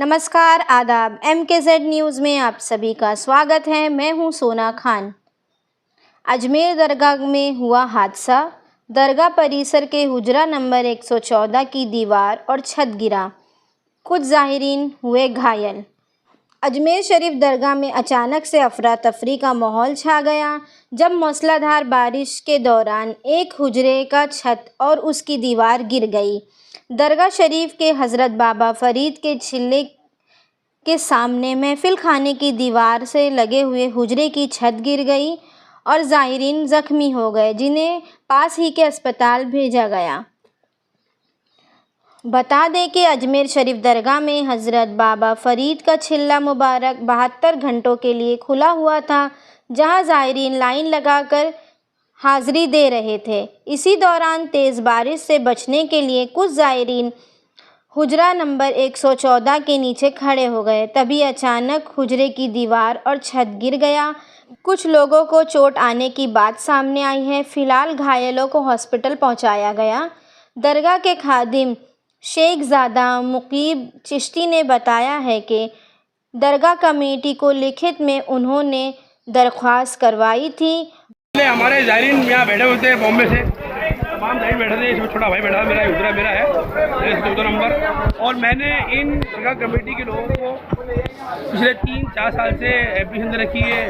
नमस्कार, आदाब। MKZ news में आप सभी का स्वागत है। मैं हूं सोना खान। अजमेर दरगाह में हुआ हादसा। दरगाह परिसर के हुजरा नंबर 114 की दीवार और छत गिरा, कुछ ज़ाहिरीन हुए घायल। अजमेर शरीफ दरगाह में अचानक से अफरा तफरी का माहौल छा गया जब मूसलाधार बारिश के दौरान एक हुजरे का छत और उसकी दीवार गिर गई। दरगाह शरीफ के हज़रत बाबा फरीद के चिल्ले के सामने महफिल खाने की दीवार से लगे हुए हुजरे की छत गिर गई और ज़ाहिरीन ज़ख्मी हो गए, जिन्हें पास ही के अस्पताल भेजा गया। बता दें कि अजमेर शरीफ दरगाह में हज़रत बाबा फरीद का चिल्ला मुबारक 72 घंटों के लिए खुला हुआ था, जहां ज़ाहिरीन लाइन लगाकर हाज़िरी दे रहे थे। इसी दौरान तेज़ बारिश से बचने के लिए कुछ ज़ाहिरीन हुजरा नंबर 114 के नीचे खड़े हो गए। तभी अचानक हुजरे की दीवार और छत गिर गया। कुछ लोगों को चोट आने की बात सामने आई है। फिलहाल घायलों को हॉस्पिटल पहुंचाया गया। दरगाह के खादिम शेखजादा मुकीब चिश्ती ने बताया है कि दरगाह कमेटी को लिखित में उन्होंने दरख्वास्त करवाई थी। हमारे ज़ाहिरीन यहाँ बैठे हुए थे बॉम्बे से, तमाम ज़ाहिरीन बैठे थे। इसमें छोटा भाई बैठा मेरा हुजरा मेरा है 14 नंबर। और मैंने इन दरगाह कमेटी के लोगों को पिछले 3-4 साल से एप्लीकेशन दे रखी है,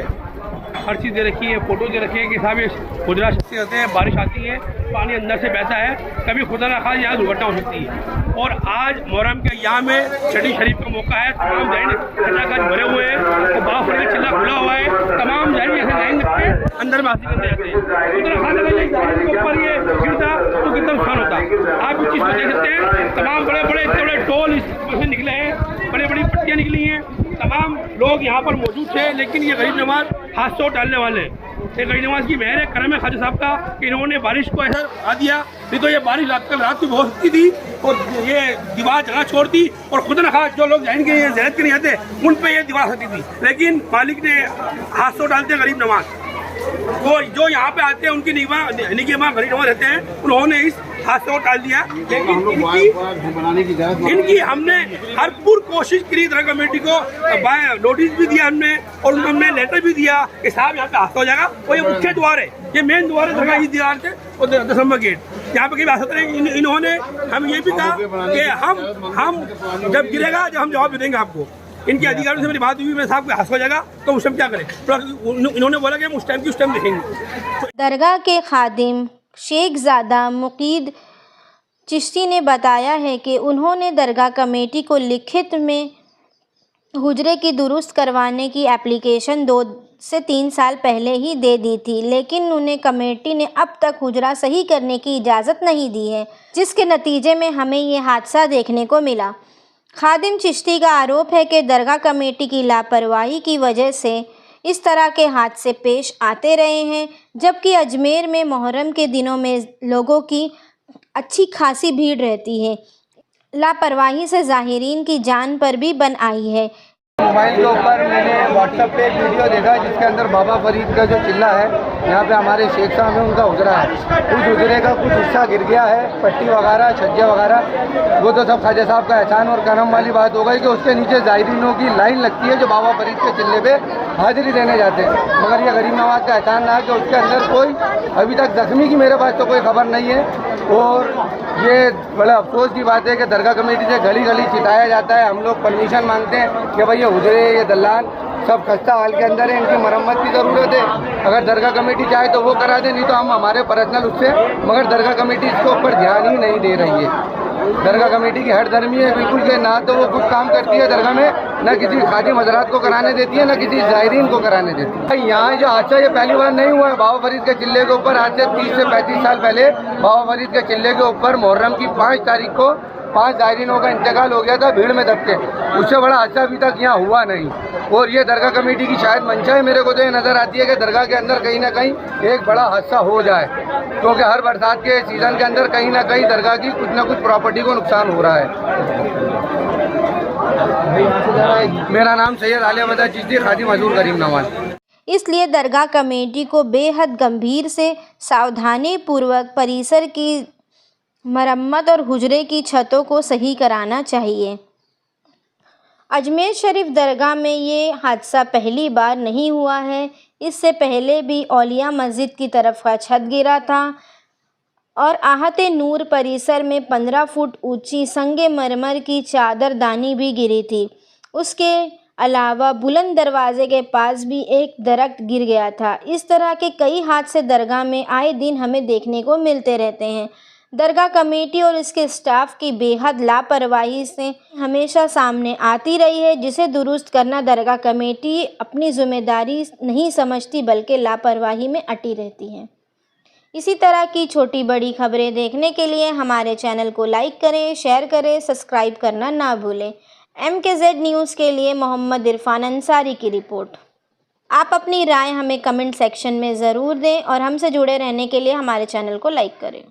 हर चीज़ दे रखी है, फ़ोटो दे रखी है कि साहब ये हुजरा शक्ति रहते हैं, बारिश आती है, पानी अंदर से बहता है, कभी खुदा ना खास यहाँ दुर्घटना हो सकती है। और आज मुहर्रम के अय्याम में छठी शरीफ का मौका है, तमाम ज़ाहिरीन खचाखच भरे हुए हैं और बाबा फरीद का चिल्ला खुला हुआ है। तमाम ज़ाहिरीन ऐसे लाइन लगते अंदर में हासिल करने जाते हैं। खुदा ना खास अगर ज़ाहिरीन के ऊपर ये गिरता तो कितना नुकसान होता। आप इस चीज़ को देख सकते हैं, तमाम बड़े बड़े इतने बड़े टोल इसमें निकले हैं, बड़ी बड़ी पट्टियाँ निकली हैं। तमाम लोग यहाँ पर मौजूद थे, लेकिन ये गरीब नवाज हादसों टालने वाले हैं। ये गरीब नवाज की मेहर है, करम है ख्वाजा साहब का कि इन्होंने बारिश को ऐसा आ दिया। नहीं तो ये बारिश रात को बहुत सकती थी और ये दीवार जगह छोड़ती और खुद न खास जो लोग जाइन के जहरत के नहीं आते उन पर यह दीवार सकती थी। लेकिन मालिक ने हादसों डालते हैं गरीब नवाज वो जो यहाँ पे आते हैं, उनकी निगाह गरीब नवाज रहते हैं, उन्होंने इस हादसे को टाल दिया। लेकिन इनकी हमने हर पूरी कोशिश करी, दरगाह कमेटी को नोटिस भी दिया हमने और उनको हमने लेटर भी दिया कि साहब यहाँ पे हादसा हो जाएगा। और ये मुख्य द्वार है, ये मेन द्वार है दरगाह, इस दीवार से और 10 नंबर गेट यहाँ पे कहीं हादसा नहीं। इन्होंने हम ये भी कहा कि हम जब गिरेगा जब हम जवाब देंगे आपको। इनके अधिकारियों से मेरी बात हुई, मैं साहब को हादसा हो जाएगा तो उस टाइम क्या करें, तो इन्होंने बोला कि हम उस टाइम देखेंगे। दरगाह के खादिम शेखजादा मुकीद चिश्ती ने बताया है कि उन्होंने दरगाह कमेटी को लिखित में हुजरे की दुरुस्त करवाने की एप्लीकेशन 2 से 3 साल पहले ही दे दी थी, लेकिन उन्हें कमेटी ने अब तक हुजरा सही करने की इजाज़त नहीं दी है, जिसके नतीजे में हमें ये हादसा देखने को मिला। खादिम चिश्ती का आरोप है कि दरगाह कमेटी की लापरवाही की वजह से इस तरह के हादसे पेश आते रहे हैं, जबकि अजमेर में मुहर्रम के दिनों में लोगों की अच्छी खासी भीड़ रहती है। लापरवाही से ज़ाहिरीन की जान पर भी बन आई है। मोबाइल के ऊपर मैंने व्हाट्सएप पे एक वीडियो देखा जिसके अंदर बाबा फरीद का जो चिल्ला है, यहाँ पे हमारे शेख साहब है, उनका हुजरा है, उस हुजरे का कुछ हिस्सा गिर गया है, पट्टी वगैरह छज्जे वगैरह। वो तो सब ख्वाजा साहब का एहसान और करम वाली बात हो गई कि उसके नीचे ज़ाहिरीनों की लाइन लगती है जो बाबा फरीद के चिल्ले पे हाजिरी देने जाते हैं। मगर ये गरीब नवाज का एहसान ना कि उसके अंदर कोई अभी तक जख्मी की मेरे पास तो कोई खबर नहीं है। और ये बड़ा अफसोस की बात है कि दरगाह कमेटी से गली गली चिताया जाता है। हम लोग परमिशन मांगते हैं कि भाई ये हुजरे, ये दलान सब खस्ता हाल के अंदर है, इनकी मरम्मत की ज़रूरत है। अगर दरगाह कमेटी चाहे तो वो करा दे, नहीं तो हम हमारे पर्सनल उससे, मगर दरगाह कमेटी इसके ऊपर ध्यान ही नहीं दे रही है। दरगाह कमेटी की हर धर्मी है बिल्कुल के, ना तो वो कुछ काम करती है दरगाह में, न किसी खादिम हजरात को कराने देती है, न किसी ज़ाहिरीन को कराने देती है। यहाँ जो हादसा ये पहली बार नहीं हुआ है। बाबा फरीद के चिल्ले के ऊपर आज से 30 से 35 साल पहले बाबा फरीद के चिल्ले के ऊपर मुहर्रम की 5 तारीख को 5 ज़ाहिरीनों का इंतकाल हो गया था भीड़ में दबके। उससे बड़ा हादसा अभी तक यहाँ हुआ नहीं। और ये दरगाह कमेटी की शायद मंशा है, मेरे को तो ये नज़र आती है कि दरगाह के अंदर कहीं ना कहीं एक बड़ा हादसा हो जाए, क्योंकि हर बरसात के सीज़न के अंदर कहीं ना कहीं दरगाह की कुछ ना कुछ प्रॉपर्टी को नुकसान हो रहा है। मेरा नाम सैयद आलिया चिश्ती, खादिम हजूर करीम नवाज। इसलिए दरगाह कमेटी को बेहद गंभीर से सावधानी पूर्वक परिसर की मरम्मत और हुजरे की छतों को सही कराना चाहिए। अजमेर शरीफ दरगाह में ये हादसा पहली बार नहीं हुआ है। इससे पहले भी औलिया मस्जिद की तरफ का छत गिरा था और आहत नूर परिसर में 15 फुट ऊंची संगमरमर की चादरदानी भी गिरी थी। उसके अलावा बुलंद दरवाजे के पास भी एक दरख्त गिर गया था। इस तरह के कई हादसे दरगाह में आए दिन हमें देखने को मिलते रहते हैं। दरगाह कमेटी और इसके स्टाफ की बेहद लापरवाही से हमेशा सामने आती रही है, जिसे दुरुस्त करना दरगाह कमेटी अपनी जिम्मेदारी नहीं समझती बल्कि लापरवाही में अटी रहती है। इसी तरह की छोटी बड़ी खबरें देखने के लिए हमारे चैनल को लाइक करें, शेयर करें, सब्सक्राइब करना ना भूलें। MKZ न्यूज़ के लिए मोहम्मद इरफान अंसारी की रिपोर्ट। आप अपनी राय हमें कमेंट सेक्शन में ज़रूर दें और हमसे जुड़े रहने के लिए हमारे चैनल को लाइक करें।